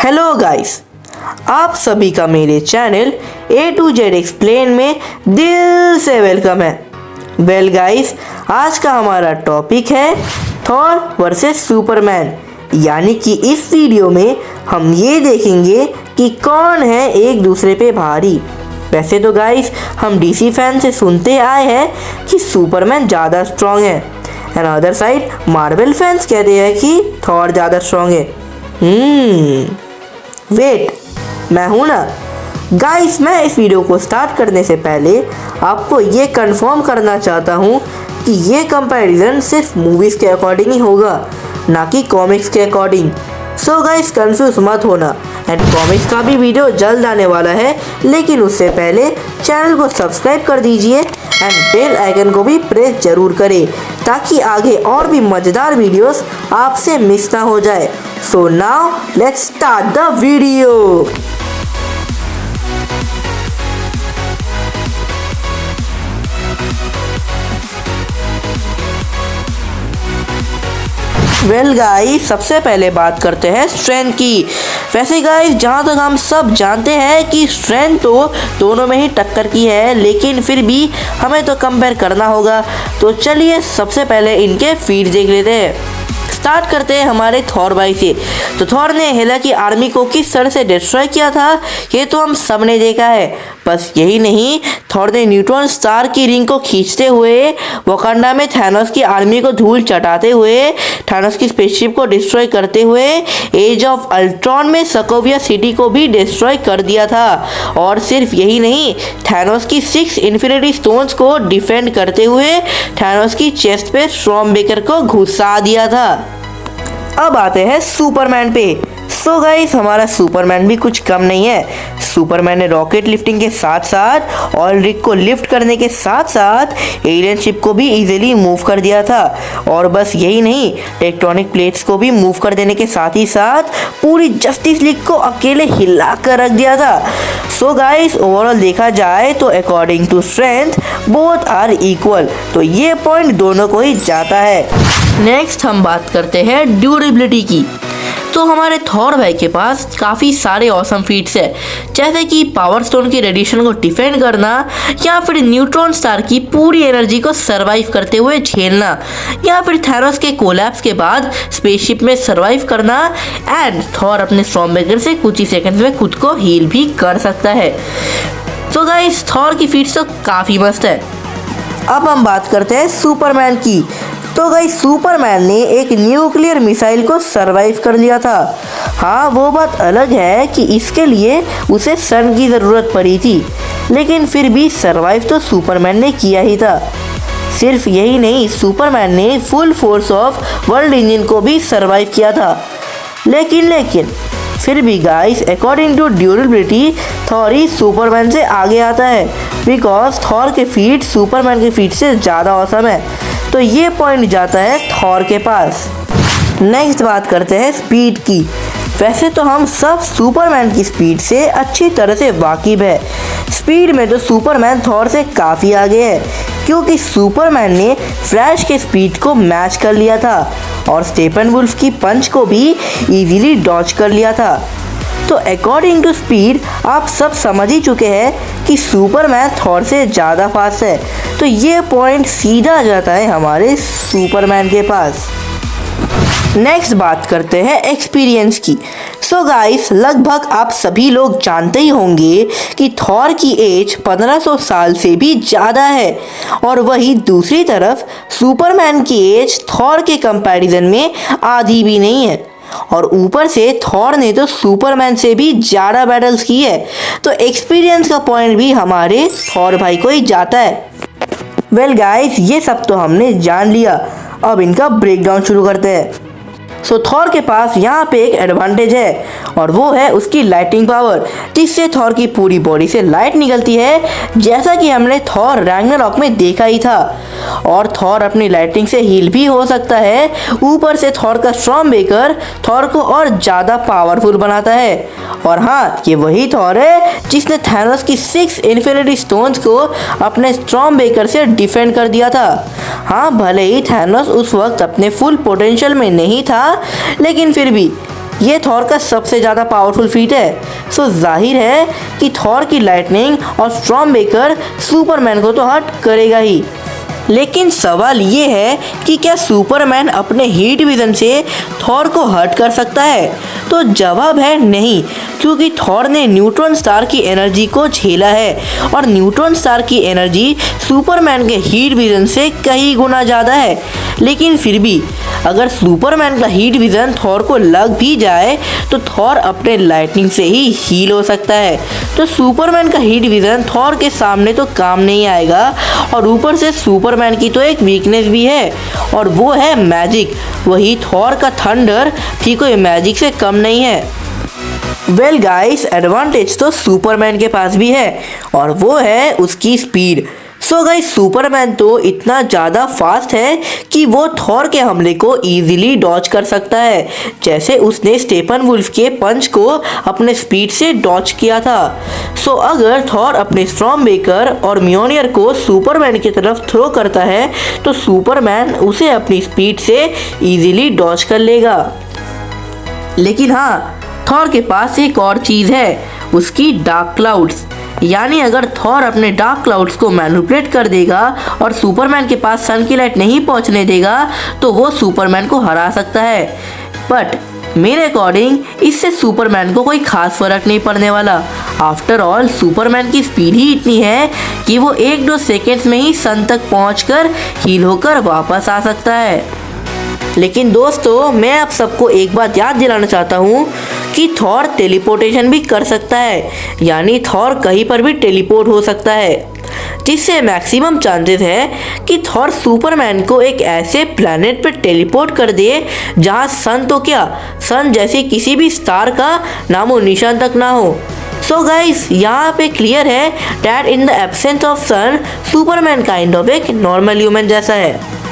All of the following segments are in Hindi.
हेलो गाइस, आप सभी का मेरे channel A to Z explain में दिल से वेलकम है। वेल गाइस, आज का हमारा टॉपिक है थॉर वर्सेस सुपरमैन। यानी कि इस वीडियो में हम ये देखेंगे कि कौन है एक दूसरे पे भारी। वैसे तो गाइस हम DC फैन से सुनते आए हैं कि सुपरमैन ज़्यादा स्ट्रॉन्ग है, and other side Marvel fans कहते हैं कि थॉर ज़्यादा स्ट्रॉन्ग है। वेट, मैं हूं ना गाइस। मैं इस वीडियो को स्टार्ट करने से पहले आपको ये कंफर्म करना चाहता हूं कि ये कंपैरिजन सिर्फ मूवीज़ के अकॉर्डिंग ही होगा, ना कि कॉमिक्स के अकॉर्डिंग। सो गाइस कंफ्यूज मत होना, एंड कॉमिक्स का भी वीडियो जल्द आने वाला है, लेकिन उससे पहले चैनल को सब्सक्राइब कर दीजिए एंड बेल आइकन को भी प्रेस जरूर करें ताकि आगे और भी मज़ेदार वीडियोस आपसे मिस ना हो जाए। So now let's start the video. Well guys, सबसे पहले बात करते हैं स्ट्रेंथ की। वैसे गाइस जहाँ तक हम सब जानते हैं कि स्ट्रेंथ तो दोनों में ही टक्कर की है, लेकिन फिर भी हमें तो कंपेयर करना होगा। तो चलिए सबसे पहले इनके फीट देख लेते हैं। स्टार्ट करते हैं हमारे थॉर भाई से। तो थॉर ने हेला की आर्मी को किस तरह से डिस्ट्रॉय किया था ये तो हम सब ने देखा है। बस यही नहीं, थॉर ने न्यूट्रॉन स्टार की रिंग को खींचते हुए, वकांडा में थैनोस की आर्मी को धूल चटाते हुए, थैनोस की स्पेसशिप को डिस्ट्रॉय करते हुए, एज ऑफ अल्ट्रॉन में सकोविया सिटी को भी डिस्ट्रॉय कर दिया था। और सिर्फ यही नहीं, थैनोस की 6 इन्फिनिटी स्टोन्स को डिफेंड करते हुए थैनोस की चेस्ट पे स्टॉर्मब्रेकर को घुसा दिया था। अब आते हैं सुपरमैन पे। सो गाइस हमारा सुपरमैन भी कुछ कम नहीं है। सुपरमैन ने रॉकेट लिफ्टिंग के साथ साथ ऑयल रिग को लिफ्ट करने के साथ साथ एलियन शिप को भी इजीली मूव कर दिया था। और बस यही नहीं, टेक्टोनिक प्लेट्स को भी मूव कर देने के साथ ही साथ पूरी जस्टिस लीग को अकेले हिला कर रख दिया था। सो गाइस ओवरऑल देखा जाए तो according to strength both are equal, तो ये पॉइंट दोनों को ही जाता है। नेक्स्ट हम बात करते हैं ड्यूरेबिलिटी की। तो हमारे थॉर भाई के पास काफ़ी सारे ऑसम फीट्स है, जैसे कि पावर स्टोन की रेडिएशन को डिफेंड करना, या फिर न्यूट्रॉन स्टार की पूरी एनर्जी को सरवाइव करते हुए झेलना, या फिर थैनोस के कोलैप्स के बाद स्पेसशिप में सरवाइव करना। एंड थॉर अपने स्टॉर्मब्रेकर से कुछ ही सेकंड्स में खुद को हील भी कर सकता है। तो गाइस थॉर की फीट्स तो काफ़ी मस्त है। अब हम बात करते हैं सुपरमैन की। तो गाइस सुपरमैन ने एक न्यूक्लियर मिसाइल को सरवाइव कर लिया था। हाँ, वो बात अलग है कि इसके लिए उसे सन की ज़रूरत पड़ी थी, लेकिन फिर भी सरवाइव तो सुपरमैन ने किया ही था। सिर्फ यही नहीं, सुपरमैन ने full force of world engine को भी सरवाइव किया था। लेकिन फिर भी guys according to durability Thor ही सुपरमैन से आगे आता है, बिकॉज थॉर के फीट सुपरमैन के फीट से ज़्यादा औसम है। तो ये पॉइंट जाता है थॉर के पास। नेक्स्ट बात करते हैं स्पीड की। वैसे तो हम सब सुपरमैन की स्पीड से अच्छी तरह से वाकिफ है। स्पीड में तो सुपरमैन थॉर से काफ़ी आगे है, क्योंकि सुपरमैन ने फ्लैश के स्पीड को मैच कर लिया था और स्टेपनवुल्फ की पंच को भी इजीली डॉज कर लिया था। तो अकॉर्डिंग टू स्पीड आप सब समझ ही चुके हैं कि सुपरमैन थॉर से ज़्यादा फास्ट है। तो ये पॉइंट सीधा जाता है हमारे सुपरमैन के पास। नेक्स्ट बात करते हैं एक्सपीरियंस की। सो गाइस लगभग आप सभी लोग जानते ही होंगे कि थॉर की एज 1500 साल से भी ज़्यादा है, और वही दूसरी तरफ सुपरमैन की एज थॉर के कंपैरिजन में आधी भी नहीं है। और ऊपर से थॉर ने तो सुपरमैन से भी ज़्यादा बैटल्स की है, तो एक्सपीरियंस का पॉइंट भी हमारे थॉर भाई को ही जाता है। वेल गाइस ये सब तो हमने जान लिया, अब इनका ब्रेकडाउन शुरू करते हैं। सो थॉर के पास यहाँ पे एक एडवांटेज है, और वो है उसकी लाइटिंग पावर, जिससे थॉर की पूरी बॉडी से लाइट निकलती है, जैसा कि हमने थॉर रैग्नारॉक में देखा ही था। और थॉर अपनी लाइटिंग से हील भी हो सकता है। ऊपर से थॉर का स्टॉर्मब्रेकर थॉर को और ज़्यादा पावरफुल बनाता है। और हाँ, ये वही थॉर है जिसने थैनोस की 6 इन्फिनिटी स्टोन्स को अपने स्टॉर्मब्रेकर से डिफेंड कर दिया था। हाँ, भले ही थैनोस उस वक्त अपने फुल पोटेंशियल में नहीं था, लेकिन फिर भी ये थॉर का सबसे ज़्यादा पावरफुल फीट है। सो जाहिर है कि थॉर की लाइटनिंग और स्टॉर्म ब्रेकर सुपरमैन को तो हर्ट करेगा ही। लेकिन सवाल ये है कि क्या सुपरमैन अपने हीट विजन से थॉर को हर्ट कर सकता है? तो जवाब है नहीं, क्योंकि थॉर ने न्यूट्रॉन स्टार की एनर्जी को झेला है और न्यूट्रॉन स्टार की एनर्जी सुपरमैन के हीट विजन से कई गुना ज़्यादा है। लेकिन फिर भी अगर सुपरमैन का हीट विजन थॉर को लग भी जाए तो थॉर अपने लाइटनिंग से ही हील हो सकता है। तो सुपरमैन का हीट विजन थॉर के सामने तो काम नहीं आएगा। और ऊपर से सुपरमैन की तो एक वीकनेस भी है और वो है मैजिक। वही थॉर का थंडर भी कोई मैजिक से कम नहीं है। वेल गाइस, एडवांटेज तो सुपरमैन के पास भी है और वो है उसकी स्पीड। सो गाइस, सुपरमैन तो इतना ज़्यादा फास्ट है कि वो थॉर के हमले को इजीली डॉज कर सकता है, जैसे उसने स्टेफन वुल्फ के पंच को अपने स्पीड से डॉज किया था। सो अगर थॉर अपने स्टॉर्म ब्रेकर और म्योनियर को सुपरमैन की तरफ थ्रो करता है तो सुपरमैन उसे अपनी स्पीड से इजीली डॉज कर लेगा। लेकिन हाँ, थॉर के पास एक और चीज़ है, उसकी डार्क क्लाउड्स। यानी अगर थॉर अपने डार्क क्लाउड्स को मैनिपुलेट कर देगा और सुपरमैन के पास सन की लाइट नहीं पहुंचने देगा तो वो सुपरमैन को हरा सकता है। बट मेरे अकॉर्डिंग इससे सुपरमैन को कोई खास फर्क नहीं पड़ने वाला। आफ्टर ऑल सुपरमैन की स्पीड ही इतनी है कि वो 1-2 सेकेंड्स में ही सन तक पहुंचकर हील होकर वापस आ सकता है। लेकिन दोस्तों, मैं आप सबको एक बात याद दिलाना चाहता हूँ कि थॉर टेलीपोर्टेशन भी कर सकता है। यानी थॉर कहीं पर भी टेलीपोर्ट हो सकता है, जिससे मैक्सिमम चांसेस है कि थॉर सुपरमैन को एक ऐसे प्लैनेट पर टेलीपोर्ट कर दे जहाँ सन तो क्या, सन जैसे किसी भी स्टार का नामो निशान तक ना हो। सो गाइस, यहाँ पे क्लियर है that in the absence of sun Superman kind of एक नॉर्मल ह्यूमन जैसा है।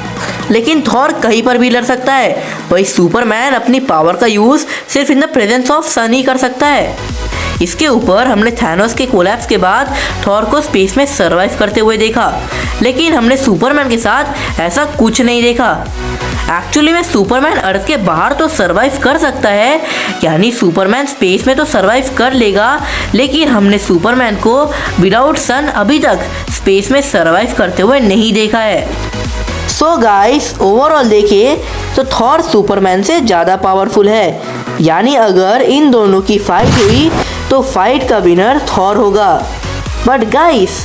लेकिन थॉर कहीं पर भी लड़ सकता है, वही सुपरमैन अपनी पावर का यूज़ सिर्फ इन द प्रेजेंस ऑफ सन ही कर सकता है। इसके ऊपर हमने थैनोस के कोलैप्स के बाद थॉर को स्पेस में सरवाइव करते हुए देखा, लेकिन हमने सुपरमैन के साथ ऐसा कुछ नहीं देखा। एक्चुअली में सुपरमैन अर्थ के बाहर तो सरवाइव कर सकता है, यानी सुपरमैन स्पेस में तो सरवाइव कर लेगा, लेकिन हमने सुपरमैन को विदाउट सन अभी तक स्पेस में सरवाइव करते हुए नहीं देखा है। सो गाइस, ओवरऑल देखें तो थॉर सुपरमैन से ज़्यादा पावरफुल है। यानी अगर इन दोनों की फाइट हुई तो फाइट का विनर थॉर होगा। बट गाइस,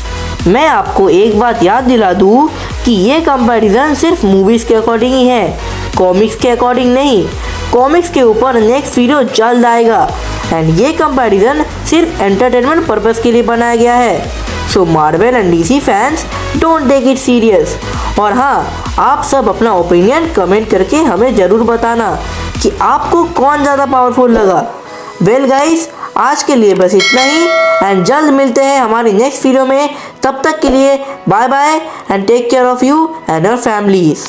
मैं आपको एक बात याद दिला दूँ कि ये कंपैरिजन सिर्फ मूवीज़ के अकॉर्डिंग ही है, कॉमिक्स के अकॉर्डिंग नहीं। कॉमिक्स के ऊपर नेक्स्ट वीडियो जल्द आएगा एंड ये कंपैरिजन सिर्फ एंटरटेनमेंट पर्पज़ के लिए बनाया गया है। So Marvel and DC fans, don't take it serious. और हाँ, आप सब अपना ओपिनियन कमेंट करके हमें ज़रूर बताना कि आपको कौन ज़्यादा पावरफुल लगा। वेल गाइस, आज के लिए बस इतना ही एंड जल्द मिलते हैं हमारी नेक्स्ट वीडियो में। तब तक के लिए bye bye and take care of you and your families.